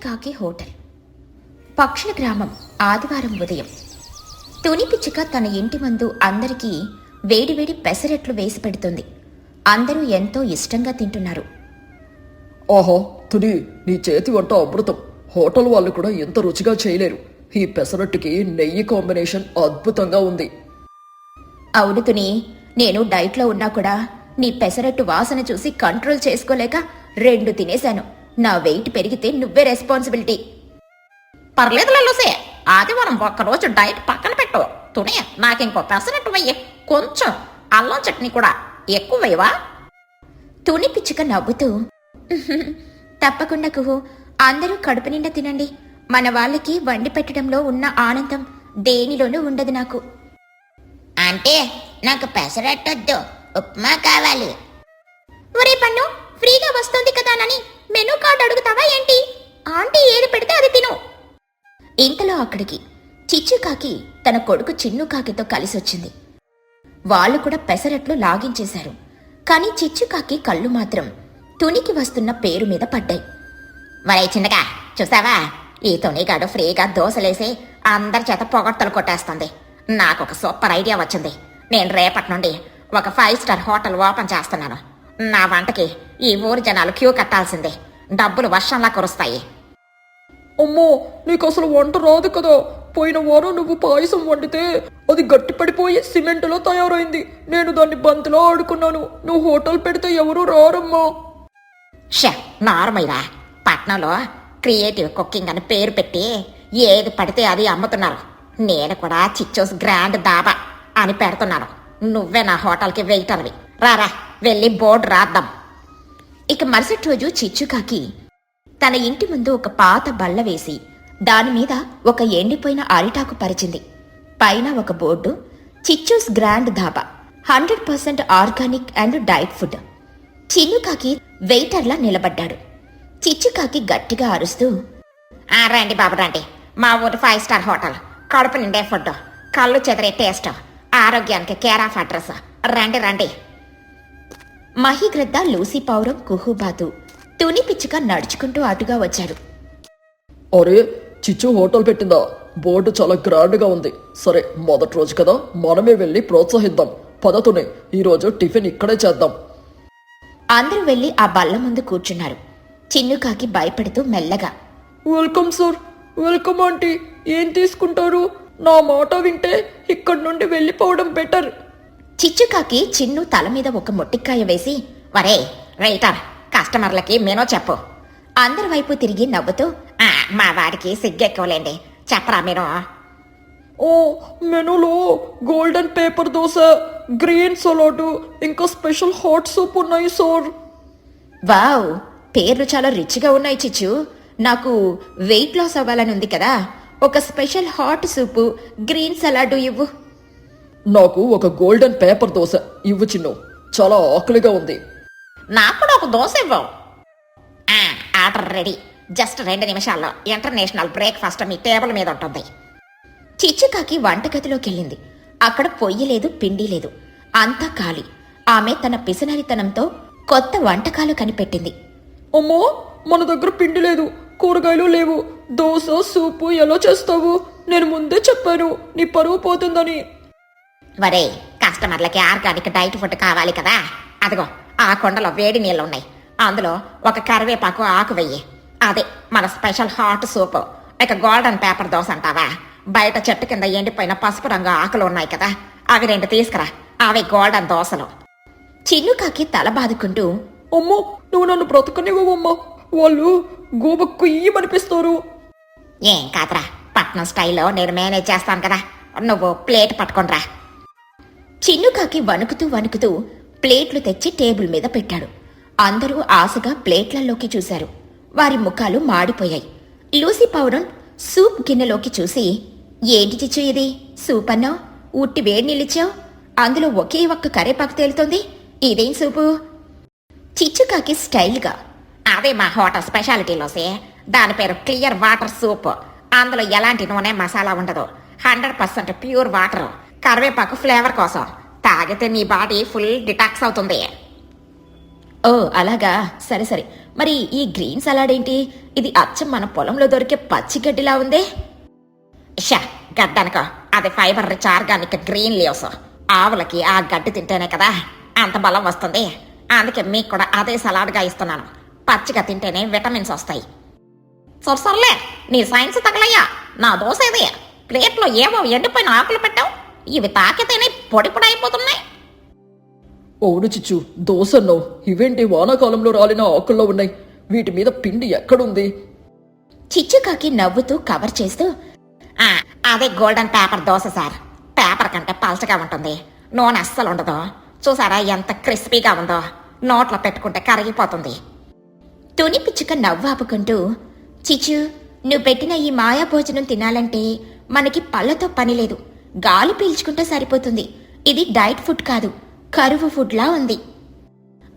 కాకి హోటల్. పక్షుల గ్రామం. ఆదివారం ఉదయం. తుని పిచ్చుక తన ఇంటి ముందు అందరికీ వేడివేడి పెసరెట్లు వేసి పెడుతుంది. అందరూ ఎంతో ఇష్టంగా తింటున్నారు. ఆహా తుని, నీ చేతి వంట అమృతం. హోటల్ వాళ్ళు కూడా ఎంత రుచిగా చేయలేరు. ఈ పెసరట్టుకి నెయ్యి కాంబినేషన్ అద్భుతంగా ఉంది. అవును తుని, నేను డైట్లో ఉన్నా కూడా నీ పెసరట్టు వాసన చూసి కంట్రోల్ చేసుకోలేక 2 తినేశాను. నా వెయిట్ పెరిగితే నువ్వే రెస్పాన్సిబిలిటీ. పర్లేదు లూసే, ఆదివారం ఒక్కరోజు డైట్ పక్కన పెట్టు. తుని, నాకింకో పెసరట్టు వెయ్యి. కొంచెం అల్లం చట్నీ కూడా ఎక్కువ వేయవా? తుని పిచ్చుక నవ్వుతూ, తప్పకుండా కుహు, అందరూ కడుపు నిండా తినండి. మన వాళ్ళకి వండి పెట్టడంలో ఉన్న ఆనందం దేనిలోనూ ఉండదు నాకు. అంటే నాకు పెసరట్టొద్దు, ఉప్మా కావాలి. ఒరే పన్ను, ఫ్రీగా వస్తుంది కదానని మెనూ కార్డు అడుగుతావా ఏంటి? ఆంటీ ఏది పెడితే అది తిను. ఇంతలో అక్కడికి చిచ్చుకాకి తన కొడుకు చిన్నుకాకితో కలిసొచ్చింది. వాళ్ళు కూడా పెసరట్లు లాగించేశారు. కాని చిచ్చుకాకి కళ్ళు మాత్రం తునికి వస్తున్న పేరు మీద పడ్డాయి. మరై చిన్నగా చూసావా, ఈ తునిగాడు ఫ్రీగా దోశలేసి అందరి చేత పొగడ్తలు కొట్టేస్తుంది. నాకొక సూపర్ ఐడియా వచ్చింది. నేను రేపటి నుండి ఒక 5 స్టార్ హోటల్ ఓపెన్ చేస్తున్నాను. నా వంటకి ఈ ఊరి జనాలు క్యూ కట్టాల్సిందే. డబ్బులు వర్షంలా కురుస్తాయి. అమ్మో, నీకు అసలు వంట రాదు కదా. పోయిన వారం నువ్వు పాయసం వండితే అది గట్టి పడిపోయి సిమెంటులో తయారైంది. నేను దాన్ని బంతిలో ఆడుకున్నాను. నువ్వు హోటల్ పెడితే ఎవరూ రారమ్మా. నార్మల్గా పట్నంలో క్రియేటివ్ కుకింగ్ అని పేరు పెట్టి ఏది పడితే అది అమ్ముతున్నారు. నేను కూడా చిచ్చోస్ గ్రాండ్ దాబా అని పెడుతున్నాను. నువ్వే నా హోటల్కి వెయిటర్వి. రారా, వెళ్ళి బోర్డు రాద్దాం. ఇక మరుసటి రోజు చిచ్చుకాకి తన ఇంటి ముందు ఒక పాత బల్ల వేసి దానిమీద ఒక ఎండిపోయిన అరిటాకు పరిచింది. పైన ఒక బోర్డు, చిచ్చూస్ grand dhaba, 100% organic and diet food. చిన్నుకాకి వెయిటర్లా నిలబడ్డాడు. చిచ్చుకాకి గట్టిగా అరుస్తూ, రండి బాబు రండి, మా ఊరి 5 స్టార్ హోటల్. కడుపు నిండే ఫుడ్, కళ్ళు చెదిరే టేస్ట్, ఆరోగ్యానికి కేర్ ఆఫ్ అడ్రస్. రండి రండి. మహిగ్రద్ద, లూసీ పౌరం, కుహుబాతు, తుని పిచ్చుక నడుచుకుంటూ అటుగా వచ్చారు. అరే, చిచ్చు హోటల్ పెట్టిందా? బోర్డు చాలా గ్రాండ్గా ఉంది. సరే, మొదటి రోజు కదా, మనమే వెళ్ళి ప్రోత్సహిద్దాం. పదతునే, ఈరోజు టిఫిన్ ఇక్కడే చేద్దాం. అందరూ వెళ్లి ఆ బల్ల ముందు కూర్చున్నారు. చిన్నుకాకి భయపడుతూ మెల్లగా, వెల్కమ్ సార్. Welcome aunty. ఏం తీసుకుంటారు? నా మాట వింటే ఇక్కడి నుండి వెళ్ళిపోవడం బెటర్. చిచ్చుకాకి చిన్ను తల మీద ఒక మొట్టికాయ వేసి, వరే వెయిటర్, కస్టమర్లకి మెనూ చెప్పు. అందరి వైపు తిరిగి నవ్వుతూ, మా వాడికి సిగ్గెక్కువలేండి, చెప్పరా మెనూ. ఓ, మెనూలో golden paper dosa, green salad, ఇంకా స్పెషల్ హాట్ సూప్ ఉన్నాయి సార్. వావ్, పేర్లు చాలా రిచ్గా ఉన్నాయి చిచ్చు. నాకు వెయిట్ లాస్ అవ్వాలని ఉంది కదా. ఒక స్పెషల్ హాట్ సూపు, గ్రీన్ సలాడ్ ఇవ్వు. నాకు ఒక గోల్డెన్ పేపర్ దోశ ఇవ్వు చిన్ను. చాలా ఆకలిగా ఉంది. నాకు కూడా ఒక దోశ ఇవ్వు. Order ready. జస్ట్ 2 నిమిషాల్లో ఇంటర్నేషనల్ బ్రేక్ఫాస్ట్ మీ టేబుల్ మీద ఉంటుంది. చిచ్చుకాకి వంటగదిలోకెళ్ళింది. అక్కడ పొయ్యి లేదు, పిండి లేదు, అంతా ఖాళీ. ఆమె తన పిసినరితనంతో కొత్త వంటకాలు కనిపెట్టింది. అమ్మో, మన దగ్గర పిండి లేదు, కూరగాయలు లేవు. దోశ సూపు ఎలా చేస్తావు? నేను ముందే చెప్పాను, నీ పరువు పోతుందని. వరే, కస్టమర్లకి ఆర్గానిక్ డైట్ ఫుడ్ కావాలి కదా. అదిగో ఆ కొండలో వేడి నీళ్ళు ఉన్నాయి. అందులో ఒక కరివేపాకు ఆకు వెయ్యి. అదే మన స్పెషల్ హాట్ సూపు. ఇక గోల్డెన్ పేపర్ దోశ అంటావా? బయట చెట్టు కింద ఎండిపోయిన పసుపు రంగు ఆకులు ఉన్నాయి కదా, అవి 2 తీసుకురా. అవి గోల్డెన్ దోశలు. చిన్నుకాకి తల బాదుకుంటూ, అమ్మో, నువ్వు నన్ను బ్రతకనివ్వమ్మా. వాళ్ళు గోబక్కు ఇయ్యమనిపిస్తారు. ఏం కాదురా, పట్నం స్టైల్లో నేను మేనేజ్ చేస్తాను కదా. నువ్వు ప్లేట్ పట్టుకొనిరా. చిన్నుకాకి వణుకుతూ వణుకుతూ ప్లేట్లు తెచ్చి టేబుల్ మీద పెట్టాడు. అందరూ ఆశగా ప్లేట్లలోకి చూశారు. వారి ముఖాలు మాడిపోయాయి. లూసీ పౌరం సూప్ గిన్నెలోకి చూసి, ఏంటి చిచ్చు ఇది? సూప్ అన్నావు, ఉట్టి వేడి నీళ్ళిచ్చావు, అందులో ఒకే ఒక్క కరేపాకు తేలుతోంది. ఇదేం సూపు? చిచ్చుకాకి స్టైల్గా, అదే మా హోటల్ స్పెషాలిటీలోసే. దాని పేరు క్లియర్ వాటర్ సూప్. అందులో ఎలాంటి నూనె మసాలా ఉండదు. 100% ప్యూర్ వాటర్. కరివేపాకు ఫ్లేవర్ కోసం. తాగితే నీ బాడీ ఫుల్ డిటాక్స్ అవుతుంది. ఓ అలాగా, సరే సరే. మరి ఈ గ్రీన్ సలాడ్ ఏంటి? ఇది అచ్చం మన పొలంలో దొరికే పచ్చి గడ్డిలా ఉందే. షా గడ్డనుకో, అది fibre rich organic green leaves. ఆవులకి ఆ గడ్డి తింటేనే కదా అంత బలం వస్తుంది. అందుకే మీకు కూడా అదే సలాడ్గా ఇస్తున్నాను. పచ్చిగా తింటేనే విటమిన్స్ వస్తాయి. సర్లే, నీ సైన్స్ తగలయ్యా. నా దోశ ఇది. ప్లేట్లో ఏవో ఎండిపోయిన ఆకులు పెట్టావు. ఇవి తాకితేనే పొడి పొడి అయిపోతున్నాయి. అవును చిచ్చు, దోసన్నావు. ఇవేంటి వానాకాలంలో రాలిన ఆకుల్లో ఉన్నాయి? వీటి మీద పిండి ఎక్కడుంది? చిచ్చుకాకి నవ్వుతూ కవర్ చేస్తూ, అదే golden paper dosa sir. Paper కంటే పల్చగా ఉంటుంది, నూనె అస్సలు ఉండదు. చూసారా ఎంత క్రిస్పీగా ఉందో? నోట్లో పెట్టుకుంటే కరిగిపోతుంది. తుని పిచ్చుక నవ్వు ఆపుకుంటూ, చిచ్చు, నువ్వు పెట్టిన ఈ మాయా భోజనం తినాలంటే మనకి పళ్ళతో పని లేదు. గాలి పీల్చుకుంటే సరిపోతుంది. ఇది డైట్ ఫుడ్ కాదు, కరువు ఫుడ్లా ఉంది.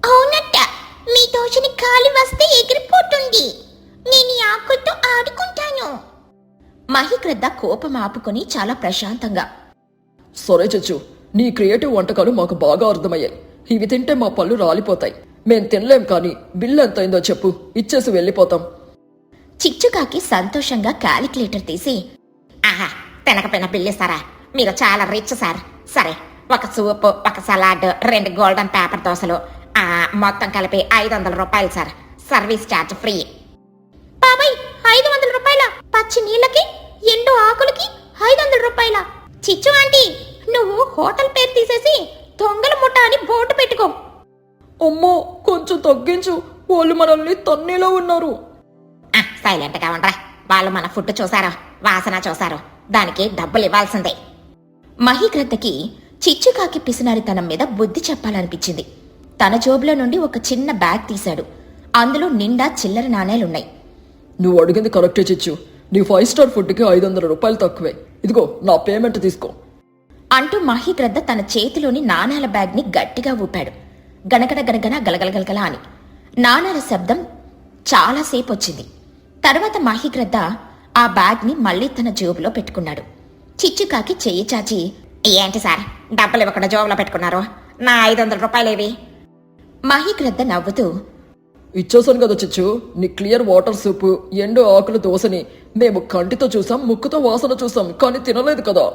అవునట్ట, మీ దోషని గాలి వస్తే ఎగిరిపోతుంది. నేను ఈ ఆకులతో ఆడుకుంటాను. మహిగ్రద్ద కోపం ఆపుకొని చాలా ప్రశాంతంగా, సరే చిచ్చు, నీ క్రియేటివ్ వంటకాలు మాకు బాగా అర్థమయ్యాయి. ఇవి తింటే మా పళ్ళు రాలిపోతాయి. మేం తినలేం, కానీ బిల్లు ఎంతైందో చెప్పు, ఇచ్చేసి వెళ్ళిపోతాం. చిచ్చుకాకి సంతోషంగా క్యాలిక్యులేటర్ తీసి, ఆహా, తినకపోయిన బిల్లు ఇస్తారా? మీరు చాలా రిచ్ సార్. సరే, ఒక సూప్, ఒక సలాడ్, 2 గోల్డెన్ పేపర్ దోశలు, మొత్తం కలిపి 500 రూపాయలు సార్. Service charge free. బాబాయ్, 500 రూపాయల? పచ్చి నీళ్ళకి, ఎండు ఆకులకి 500 రూపాయల? చిచ్చు ఆంటీ, నువ్వు హోటల్ పేరు తీసేసి దొంగల ముఠ అని బోర్డు పెట్టుకో. అమ్మో, కొంచెం తగ్గించు. వాళ్ళు మనల్ని తన్నీలో ఉన్నారు. సైలెంట్గా ఉండరా. వాళ్ళు మన ఫుడ్ చూసారో, వాసన చూసారో, దానికి డబ్బులు ఇవ్వాల్సిందే. మహిగ్రద్దకి చిచ్చుకాకి పిసినారితనం మీద బుద్ధి చెప్పాలనిపించింది. తన జోబులో నుండి ఒక చిన్న బ్యాగ్ తీశాడు. అందులో నిండా చిల్లర నాణేలున్నాయి. నువ్వు అడిగింది కరెక్టే చిచ్చు. నీ 5 స్టార్ ఫుడ్కి 500 రూపాయలు తక్కువే. ఇదిగో నా పేమెంట్ తీసుకో అంటూ మహిగ్రద్ద తన చేతిలోని నాణాల బ్యాగ్ని గట్టిగా ఊపాడు. గణగణ గణగణ గలగలగలగల అని నాణాల శబ్దం చాలాసేపు వచ్చింది. తర్వాత మహిగ్రద్ద ఆ బ్యాగ్ని మళ్లీ తన జోబులో పెట్టుకున్నాడు. చిచ్చుకాకి చెయ్యి చాచి, ఏంటి సార్, డబ్బులు ఇవ్వకుండా జోబులో పెట్టుకున్నారు? నా 500 రూపాయలేవి? మహిగ్రద్ద నవ్వుతూ, ఇచ్చేసాను కదా చిచ్చు. నీ క్లియర్ వాటర్ సూపు, ఎండు ఆకుల దోశని మేము కంటితో చూసాం, ముక్కుతో వాసన చూసాం, కానీ తినలేదు కదా.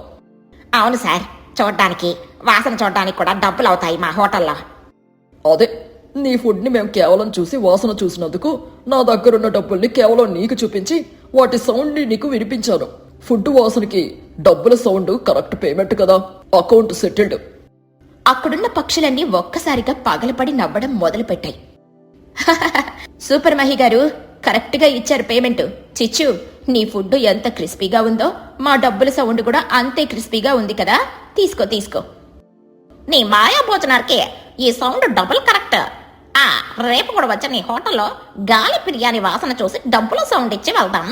అవును సార్, చూడ్డానికి, వాసన చూడడానికి కూడా డబ్బులు అవుతాయి మా హోటల్లో. అదే, నీ ఫుడ్ని మేము కేవలం చూసి వాసన చూసినందుకు నా దగ్గరున్న డబ్బుల్ని కేవలం నీకు చూపించి వాటి సౌండ్ని నీకు వినిపించాను. ఫుడ్ వాసనకి డబ్బుల సౌండ్ కరెక్ట్ పేమెంట్ కదా. Account settled. అక్కడున్న పక్షులన్నీ ఒక్కసారిగా పగలపడి నవ్వడం మొదలుపెట్టాయి. సూపర్ మహి గారు, కరెక్ట్గా ఇచ్చారు పేమెంట్. చిచ్చు, నీ ఫుడ్ ఎంత క్రిస్పీగా ఉందో మా డబ్బుల సౌండ్ కూడా అంతే క్రిస్పీగా ఉంది కదా. తీసుకో తీసుకో. నీ మాయా భోజనానికి ఈ సౌండ్ డబుల్ కరెక్ట్. రేపు కూడా వచ్చే నీ హోటల్లో గాలి బిర్యానీ వాసన చూసి డబ్బుల సౌండ్ ఇచ్చి వెళ్దాం.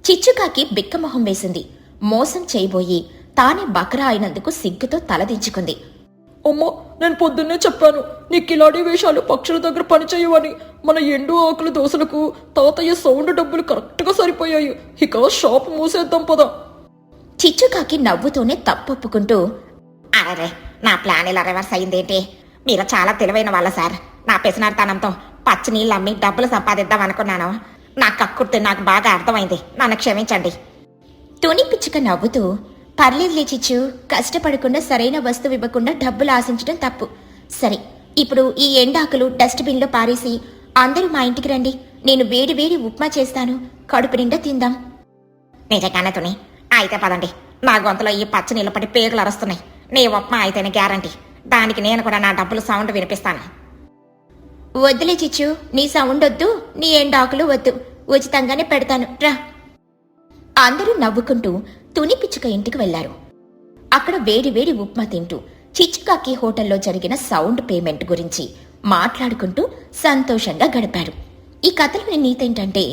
చిచ్చుకాకి బిక్కమొహం వేసింది. మోసం చేయబోయి తానే బకరా అయినందుకు సిగ్గుతో తలదించుకుంది. అమ్మో, నేను పొద్దున్నే చెప్పాను నీకు ఇలాంటి వేషాలు పక్షుల దగ్గర పనిచేయవని. మన ఎండు ఆకుల దోశలకు తాతయ్య సౌండ్ డబ్బులు కరెక్ట్గా సరిపోయాయి. ఇక షాప్ మూసేద్దాం పదా. చిచ్చుకాకి నవ్వుతూనే తప్పొప్పుకుంటూ, అరే, నా ప్లాన్ ఇలా రివర్స్ అయిందేంటి? మీరు చాలా తెలివైన వాళ్ళ సార్. నా పెసినార్తనంతో పచ్చి నీళ్ళు అమ్మి డబ్బులు సంపాదిద్దాం అనుకున్నాను. నా కక్కుర్తి నాకు బాగా అర్థమైంది. నన్ను క్షమించండి. తుని పిచ్చుక నవ్వుతూ, పర్లేదులే చిచ్చు, కష్టపడకుండా సరైన వస్తువు ఇవ్వకుండా డబ్బులు ఆశించడం తప్పు. సరే, ఇప్పుడు ఈ ఎండాకులు డస్ట్బిన్లో పారేసి అందరూ మా ఇంటికి రండి. నేను వేడి వేడి ఉప్మా చేస్తాను. కడుపు నిండా తిందాం. నిజంగానే తుని, అయితే పదండి. నా గొంతులో ఈ పచ్చి నీళ్ళు పడి పేగులు అరుస్తున్నాయి. నీ ఉప్మా అయితేనే గ్యారంటీ. దానికి నేను కూడా నా డబ్బులు సౌండ్ వినిపిస్తాను. వద్దులే చిచ్చు, నీ సౌండ్ వద్దు, నీ ఎండాకులు వద్దు. ఉచితంగానే పెడతాను రా. అందరూ నవ్వుకుంటూ తుని పిచ్చుక ఇంటికి వెళ్లారు. అక్కడ వేడి వేడి ఉప్మా తింటూ చిచ్చుకాకి హోటల్లో జరిగిన సౌండ్ పేమెంట్ గురించి మాట్లాడుకుంటూ సంతోషంగా గడిపారు. ఈ కథలోని నీతేంటంటే,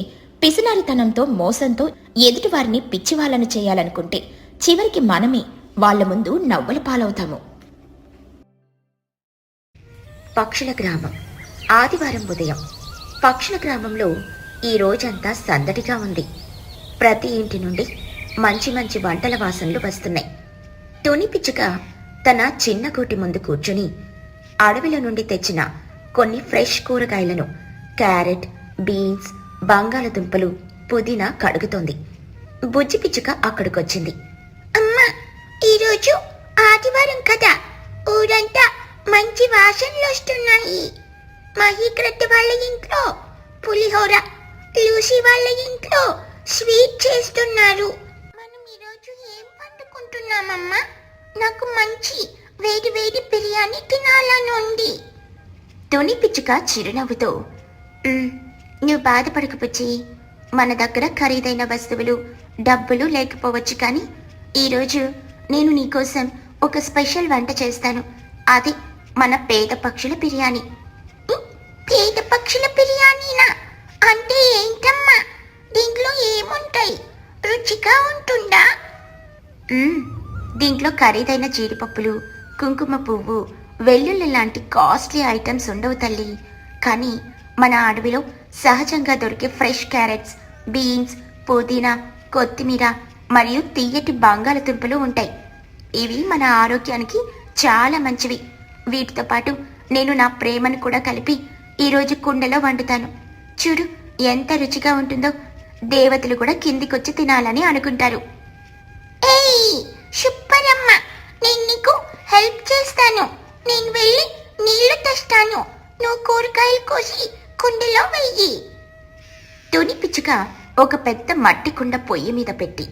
పిసినారితనంతో మోసంతో ఎదుటివారిని పిచ్చివాళ్లను చేయాలనుకుంటే చివరికి మనమే వాళ్ల ముందు నవ్వుల పాలవుతాము. పక్షుల గ్రామం. ఆదివారం ఉదయం పక్షుల గ్రామంలో ఈ రోజంతా సందడిగా ఉంది. ప్రతి ఇంటి నుండి మంచి మంచి వంటల వాసనలు వస్తున్నాయి. తుని పిచ్చుక తన చిన్న గూటి ముందు కూర్చుని అడవిలో నుండి తెచ్చిన కొన్ని ఫ్రెష్ కూరగాయలను క్యారెట్, బీన్స్, బంగాళదుంపలు, పుదీనా కడుగుతోంది. బుజ్జి పిచ్చుక అక్కడికొచ్చింది. అమ్మా, ఈరోజు ఆదివారం కదా, ఊరంతా మంచి వాసనలు వస్తున్నాయి. మహీకృత వాళ్ళ ఇంట్లో పులిహోర, లూసీ వాళ్ళ ఇంట్లో స్వీట్ చేస్తున్నారు. మనం ఈరోజు ఏం వండుకుంటున్నామమ్మా? నాకు మంచి వేడి వేడి బిర్యానీ తినాలని ఉంది. తుని పిచ్చుక చిరునవ్వుతో, నువ్వు బాధపడకు పుచ్చి, మన దగ్గర ఖరీదైన వస్తువులు, డబ్బులు లేకపోవచ్చు, కానీ ఈరోజు నేను నీకోసం ఒక స్పెషల్ వంట చేస్తాను. అది మన పేద పక్షుల బిర్యానీ. పేద పక్షుల బిర్యానీనా? అంటే ఏంటమ్మా? దీంట్లో ఏముంటాయి? రుచిగా ఉంటుందా? దీంట్లో ఖరీదైన జీడిపప్పులు, కుంకుమ పువ్వు, వెల్లుల్లి లాంటి కాస్ట్లీ ఐటమ్స్ ఉండవు తల్లి. కానీ మన అడవిలో సహజంగా దొరికే ఫ్రెష్ క్యారెట్స్, బీన్స్, పుదీనా, కొత్తిమీర మరియు తీయటి బంగాళదుంపలు ఉంటాయి. ఇవి మన ఆరోగ్యానికి చాలా మంచివి. వీటితో పాటు నేను నా ప్రేమను కూడా కలిపి ఈరోజు కుండలో వండుతాను. చూడు ఎంత రుచిగా ఉంటుందో. దేవతలు కూడా కిందికొచ్చి తినాలని అనుకుంటారు. ఏయ్ సూపర్ అమ్మా, నేను నీకు హెల్ప్ చేస్తాను. నేను వెళ్ళి నీళ్లు తెస్తాను. నువ్వు కూరగాయలు కోసి కుండలో వెయ్యి. తుని పిచ్చుక ఒక పెద్ద మట్టి కుండ పొయ్యి మీద పెట్టి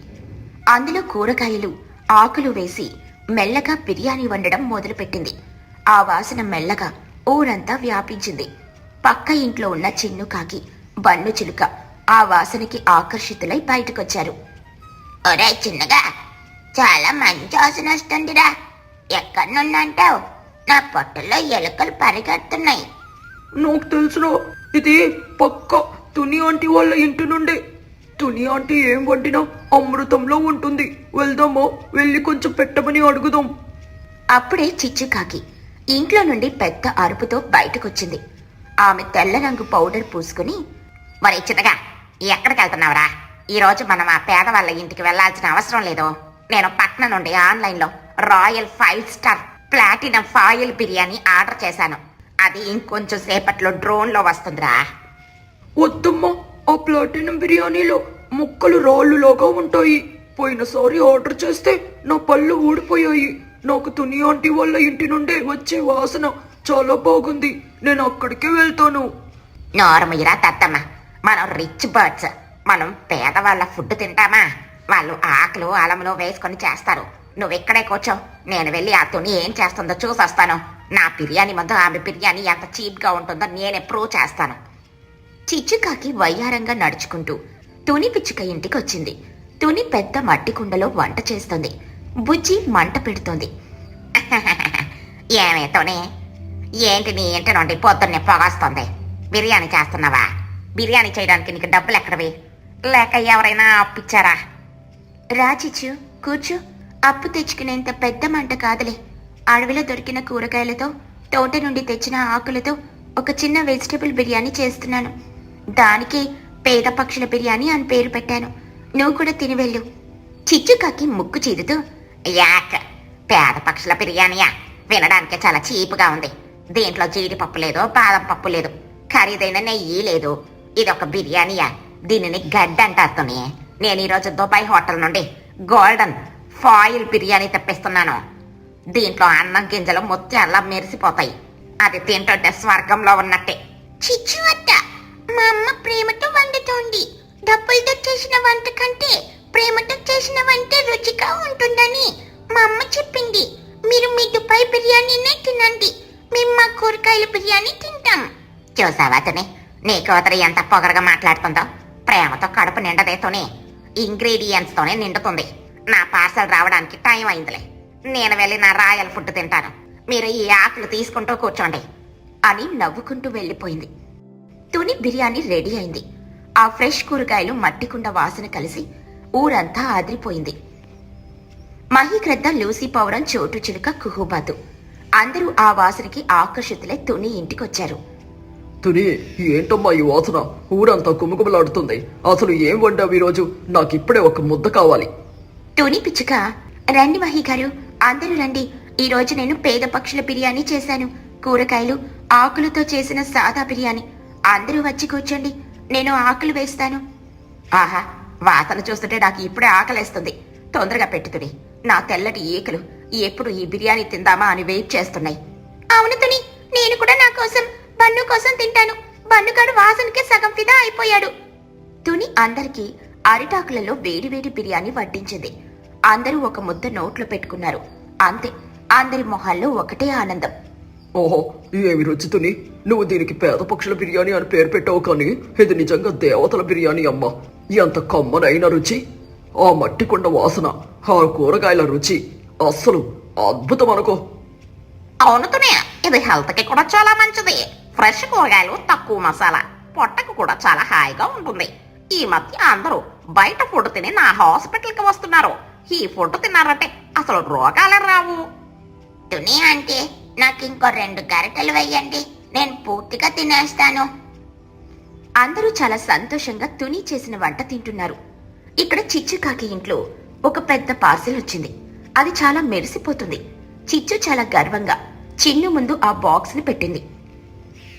అందులో కూరగాయలు, ఆకులు వేసి మెల్లగా బిర్యానీ వండడం మొదలుపెట్టింది. ఆ వాసన మెల్లగా ఊరంతా వ్యాపించింది. పక్క ఇంట్లో ఉన్న చిన్ను కాకి, బన్ను చిలుక ఆ వాసనకి ఆకర్షితులై బయటకొచ్చారు. ఒరే చిన్నగా, చాలా మంచి వాసన వస్తుందిరా. ఎక్కడి నుండి అంటావు? నా పొట్టలో ఎలుకలు పరిగెడుతున్నాయి. నాకు తెలుసురా, ఇది పక్క తుని ఆంటీ వాళ్ళ ఇంటి నుండి. తుని ఆంటీ ఏం వండినా అమృతంలో ఉంటుంది. వెళ్దామా? వెళ్ళి కొంచెం పెట్టమని అడుగుదాం. అప్పుడే చిచ్చుకాకి ఇంట్లో నుండి పెద్ద అరుపుతో బయటకొచ్చింది. ఆమె తెల్ల రంగు పౌడర్ పూసుకుని, మరి చిన్నగా ఎక్కడికి వెళ్తున్నావురా? ఈరోజు మనం ఆ పేదవాళ్ళ ఇంటికి వెళ్లాల్సిన అవసరం లేదు. నేను పట్నం నుండి ఆన్లైన్లో royal 5 star platinum foil biryani order చేశాను. అది ఇంకొంచెం సేపట్లో డ్రోన్లో వస్తుందిరా. వద్దమ్మా, ఆ ప్లాటినం బిర్యానీలో ముక్కలు రాళ్ళులాగా ఉంటాయి. పోయినసారి ఆర్డర్ చేస్తే నా పళ్ళు ఊడిపోయాయి. నాకు తుని ఆంటీ వాళ్ళ ఇంటి నుండి వచ్చే వాసన చాలా బాగుంది. నేను అక్కడికే వెళ్తాను. నోరముయిరా దత్తమ్మ, మనం రిచ్ బర్డ్స్. మనం పేదవాళ్ళ ఫుడ్ తింటామా? వాళ్ళు ఆకులు అలములు వేసుకొని చేస్తారు. నువ్వు ఇక్కడే కూర్చో, నేను వెళ్ళి ఆ తుని ఏం చేస్తుందో చూసొస్తాను. నా బిర్యానీ ముందు ఆమె బిర్యానీ ఎంత చీప్గా ఉంటుందో నేనే ప్రూవ్ చేస్తాను. చిచ్చుకాకి వయ్యారంగా నడుచుకుంటూ తుని పిచ్చుక ఇంటికొచ్చింది. తుని పెద్ద మట్టి కుండలో వంట చేస్తుంది. బుజ్జి మంట పెడుతోంది. ఏమే తుని, ఏంటి నీ ఇంటి నుండి పొద్దున్నే పొగొస్తుంది? బిర్యానీ చేస్తున్నావా? బిర్యానీ చేయడానికి నీకు డబ్బులు ఎక్కడవి? లేక ఎవరైనా అప్పిచ్చారా? రా చిచ్చు, కూర్చో. అప్పు తెచ్చుకునేంత పెద్ద మంట కాదులే. అడవిలో దొరికిన కూరగాయలతో, తోట నుండి తెచ్చిన ఆకులతో ఒక చిన్న వెజిటబుల్ బిర్యానీ చేస్తున్నాను. దానికే పేద పక్షుల బిర్యానీ అని పేరు పెట్టాను. నువ్వు కూడా తిని వెళ్ళు. చిచ్చుకాకి ముక్కు చీదుతూ, యాక్, పేద పక్షుల బిర్యానీయా? వినడానికి చాలా చీపుగా ఉంది. దీంట్లో జీడిపప్పు లేదు, బాదం పప్పు లేదు, ఖరీదైన నెయ్యి లేదు. ఇదొక బిర్యానీయా? దీనిని గడ్డ అంటారు. నేను ఈరోజు దుబాయ్ హోటల్ నుండి గోల్డెన్ ఫాయిల్ బిర్యానీ తెప్పిస్తున్నాను. దీంట్లో అన్నం గింజలు ముత్యాల్లా మెరిసిపోతాయి. అది తింటుంటే స్వర్గంలో ఉన్నట్టే. చిచ్చు అత్త, మా అమ్మ ప్రేమతో వండుతోంది. డబ్బులతో చేసిన వంట కంటే ప్రేమతో చేసిన వంట రుచిగా ఉంటుందని మా అమ్మ చెప్పింది. మీరు మీ దుబాయ్ బిర్యానీనే తినండి, మేము మా కూరగాయల బిర్యానీ తింటాం. చూసావా తుని, నీ కూతురు ఎంత పొగరగా మాట్లాడుతుందో. ప్రేమతో కడుపు నిండదేతోనే, ఇంగ్రీడియంట్స్ తోనే నిండుతుంది. నా పార్సల్ రావడానికి టైం అయిందిలే. నేను వెళ్ళి నా రాయల్ ఫుడ్ తింటాను. మీరు ఈ ఆకులు తీసుకుంటూ కూర్చోండి అని నవ్వుకుంటూ వెళ్ళిపోయింది. తుని బిర్యానీ రెడీ అయింది. ఆ ఫ్రెష్ కూరగాయలు, మట్టికుండ వాసన కలిసి ఊరంతా అదిరిపోయింది. మహీగ్రద్ద, లూసీ పౌరం, చోటు చిలుక, కుహుబాతు అందరూ ఆ వాసనకి ఆకర్షితులై తుని ఇంటికొచ్చారు. తుని, ఏంటమ్మా ఈ వాసన? ఊరంతా కుమకుమలాడుతుంది. అసలు ఏం వండావు ఈరోజు? నాకిప్పుడే ఒక ముద్ద కావాలి. తుని పిచ్చుక, రండి మహి గారు, అందరూ రండి. ఈ రోజు నేను పేద పక్షుల బిర్యానీ చేశాను. కూరగాయలు, ఆకులతో చేసిన సాదా బిర్యానీ. అందరూ వచ్చి కూర్చోండి, నేను ఆకులు వేస్తాను. ఆహా, వాసన చూస్తుంటే నాకు ఇప్పుడే ఆకలేస్తుంది. తొందరగా పెట్టుతుని. నా తెల్లటి ఈకలు ఎప్పుడు ఈ బిర్యానీ తిందామా అని వెయిట్ చేస్తున్నాయి. అవును తుని, నేను కూడా నా కోసం బన్ను కోసం తింటాను. బన్నుగాడు వాసనకే సగం ఫిదా అయిపోయాడు. తుని అందరికీ అరిటాకులలో వేడివేడి బిర్యానీ వడ్డించింది. అందరూ ఒక ముద్ద నోట్లో పెట్టుకున్నారు. అంతే, అందరి మొహాల్లో ఒకటే ఆనందం. ఓహో, ఏమి రుచితుని, నువ్వు దీనికి పేద పక్షుల బిర్యానీ అని పేరు పెట్టావు, కానీ ఇది నిజంగా దేవతల బిర్యానీ అమ్మా. ఎంత కమ్మనైన రుచి, ఆ మట్టి కొండ వాసన, ఆ కూరగాయల రుచి అస్సలు అద్భుతం అనుకో. అవును తుని, ఇది హెల్త్ కి కూడా చాలా మంచిది. ఫ్రెష్ కూరగాయలు, తక్కువ మసాలా, పొట్టకు కూడా చాలా హాయిగా ఉంటుంది. ఈ మధ్య అందరూ బయట ఫుడ్ తిని నా హాస్పిటల్ కి వస్తున్నారు. ఈ ఫుడ్ తిన్నారంటే అసలు రోగాలే రావు. తుని అంటే నాకు ఇంకో 2 గరిటెలు వేయండి, నేను పూర్తిగా తినేస్తాను. అందరూ చాలా సంతోషంగా తుని చేసిన వంట తింటున్నారు. ఇక్కడ చిచ్చుకాకి ఇంట్లో ఒక పెద్ద పార్సిల్ వచ్చింది. అది చాలా మెరిసిపోతుంది. చిచ్చు చాలా గర్వంగా చిన్ను ముందు ఆ బాక్స్ ని పెట్టింది.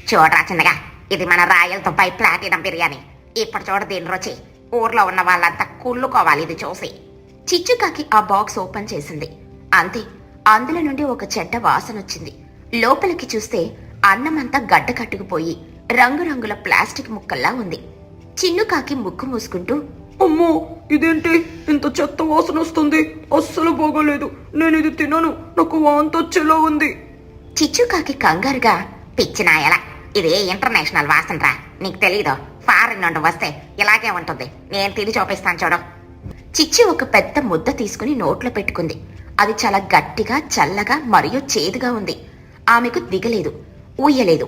చూడరా చిన్నగా, ఇది మన రాయల్ దుబాయ్ ప్లాటినం బిర్యానీ. ఇప్పుడు చూడ దీని రుచి. ఊర్లో ఉన్న వాళ్ళంతా కుళ్ళుకోవాలి ఇది చూసి. చిచ్చుకాకి ఆ బాక్స్ ఓపెన్ చేసింది. అంతే, అందులో నుండి ఒక చెడ్డ వాసన వచ్చింది. లోపలికి చూస్తే అన్నమంతా గడ్డ కట్టుకుపోయి రంగురంగుల ప్లాస్టిక్ ముక్కల్లా ఉంది. చిన్నుకాకి ముక్కు మూసుకుంటూ, అమ్మో, ఇదేంటి ఇంత చెత్త వాసన వస్తుంది, అస్సలు బాగోలేదు, నేను ఇది తినను, నాకు వాంతి వచ్చేలా ఉంది. చిచ్చుకాకి కంగారుగా, పిచ్చినాయలా, ఇది ఇంటర్నేషనల్ వాసన రా, నీకు తెలీదు. ఫారిన్ నుండి వస్తే ఇలాగే ఉంటుంది. నేను తిని చూపిస్తాను చూడు. చిచ్చు ఒక పెద్ద ముద్ద తీసుకుని నోట్లో పెట్టుకుంది. అది చాలా గట్టిగా, చల్లగా మరియు చేదుగా ఉంది. ఆమెకు దిగలేదు, ఊయలేదు.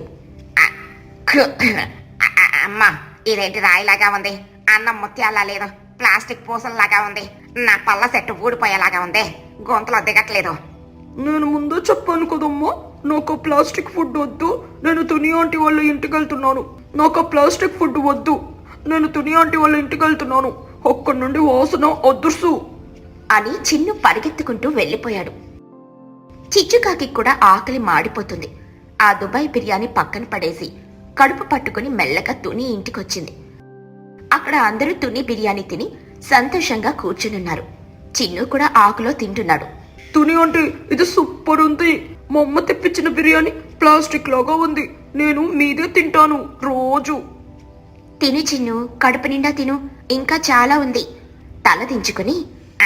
అమ్మా, ఇదేంటి రాయిలాగా ఉంది? అన్నం ముత్యాలా లేదు, ప్లాస్టిక్ పూసల్లాగా ఉంది. నా పళ్ళ సెట్టు ఊడిపోయేలాగా ఉంది, గొంతులో దిగట్లేదు. నేను ముందే చెప్పాను కదమ్మా, నాకు ప్లాస్టిక్ ఫుడ్ వద్దు, నేను తుని ఆంటీ వాళ్ళ ఇంటికి వెళ్తున్నాను. నాకు ప్లాస్టిక్ ఫుడ్ వద్దు, నేను తుని ఆంటీ వాళ్ళ ఇంటికి వెళ్తున్నాను. అక్కడి నుండి వాసన అదృశ్సు అని చిన్ను పరిగెత్తుకుంటూ వెళ్ళిపోయాడు. చిచ్చుకాకి కూడా ఆకలి మాడిపోతుంది. ఆ దుబాయ్ బిర్యానీ పక్కన పడేసి కడుపు పట్టుకుని మెల్లగా తుని ఇంటికొచ్చింది. అక్కడ అందరూ తుని బిర్యానీ తిని సంతోషంగా కూర్చునున్నారు. చిన్ను కూడా ఆకులో తింటున్నాడు. తుని ఆంటీ, ఇది సూపర్ ఉంది. మా అమ్మ తెప్పించిన బిర్యానీ ప్లాస్టిక్ లాగా ఉంది, నేను మీదే తింటాను రోజు. తిను చిన్ను, కడుపు నిండా తిను, ఇంకా చాలా ఉంది. తల దించుకుని,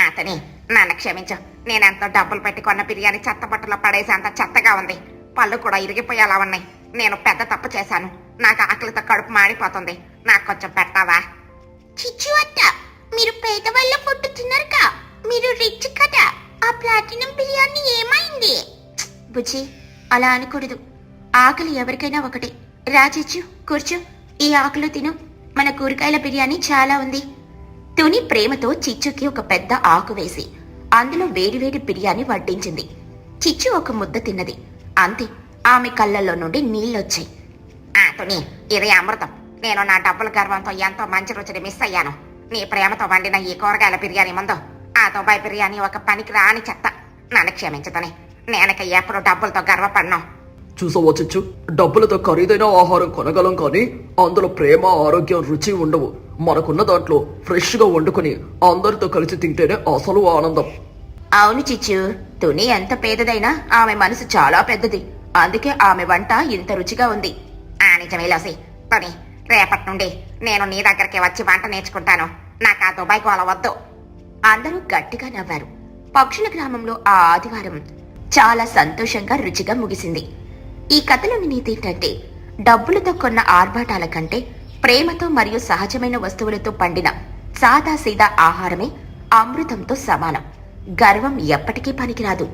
అతని నన్ను క్షమించు. నేనెంతో డబ్బులు పెట్టి కొన్న బిర్యానీ చెత్తబట్టలో పడేసి అంత చెత్తగా ఉంది. పళ్ళు కూడా ఇరిగిపోయేలా ఉన్నాయి. నేను పెద్ద తప్పు చేశాను. నాకు ఆకలితో కడుపు మాడిపోతుంది. నాకు కొంచెం పెట్టావా? చిచ్చు అత్త, మీరు పేదవాళ్ళ ఫుడ్ తినరుగా, మీరు రిచ్ కదా. ఆ ప్లాటినం బిర్యానీ ఏమైంది? బుజ్జి, అలా అనకూడదు. ఆకలి ఎవరికైనా ఒకటే. రా చిచ్చు, కూర్చో, ఈ ఆకులు తిను. మన కూరగాయల బిర్యానీ చాలా ఉంది. తుని ప్రేమతో చిచ్చుకి ఒక పెద్ద ఆకు వేసి అందులో వేడివేడి బిర్యానీ వడ్డించింది. చిచ్చు ఒక ముద్ద తిన్నది. అంతే, ఆమె కళ్ళల్లో నుండి నీళ్ళొచ్చాయి. తుని, ఇది అమృతం. నేను నా డబ్బుల గర్వంతో ఎంతో మంచి రుచిని మిస్ అయ్యాను. నీ ప్రేమతో వండిన ఈ కూరగాయల బిర్యానీ ముందు ఆ దుబాయ్ బిర్యానీ ఒక పనికి రాని చెత్త. నన్ను క్షమించుతని. నేనక ఎప్పుడు డబ్బులతో గర్వపడ్ను. చూసావా చిచ్చు, డబ్బులతో ఖరీదైన ఆహారం కొనగలం, కానీ అందులో ప్రేమ, ఆరోగ్యం, రుచి ఉండవు. మనకున్న దాంట్లో ఫ్రెష్ గా వండుకొని అందరితో కలిసి తింటేనే అసలు ఆనందం. అవును చిచ్చు, తుని ఎంత పేదదైనా ఆమె మనసు చాలా పెద్దది. అందుకే ఆమె వంట ఇంత రుచిగా ఉంది. నిజమే లోసి. తుని, రేపటి నుండి నేను నీ దగ్గరికి వచ్చి వంట నేర్చుకుంటాను. నాకు ఆ దుబాయ్ గోల వద్దు. అందరూ గట్టిగా నవ్వారు. పక్షుల గ్రామంలో ఆ ఆదివారం చాలా సంతోషంగా, రుచిగా ముగిసింది. ఈ కథలోని నీతి ఏంటంటే, డబ్బులతో కొన్న ఆర్భాటాల కంటే ప్రేమతో మరియు సహజమైన వస్తువులతో పండిన సాదాసీదా ఆహారమే అమృతంతో సమానం. గర్వం ఎప్పటికీ పనికిరాదు.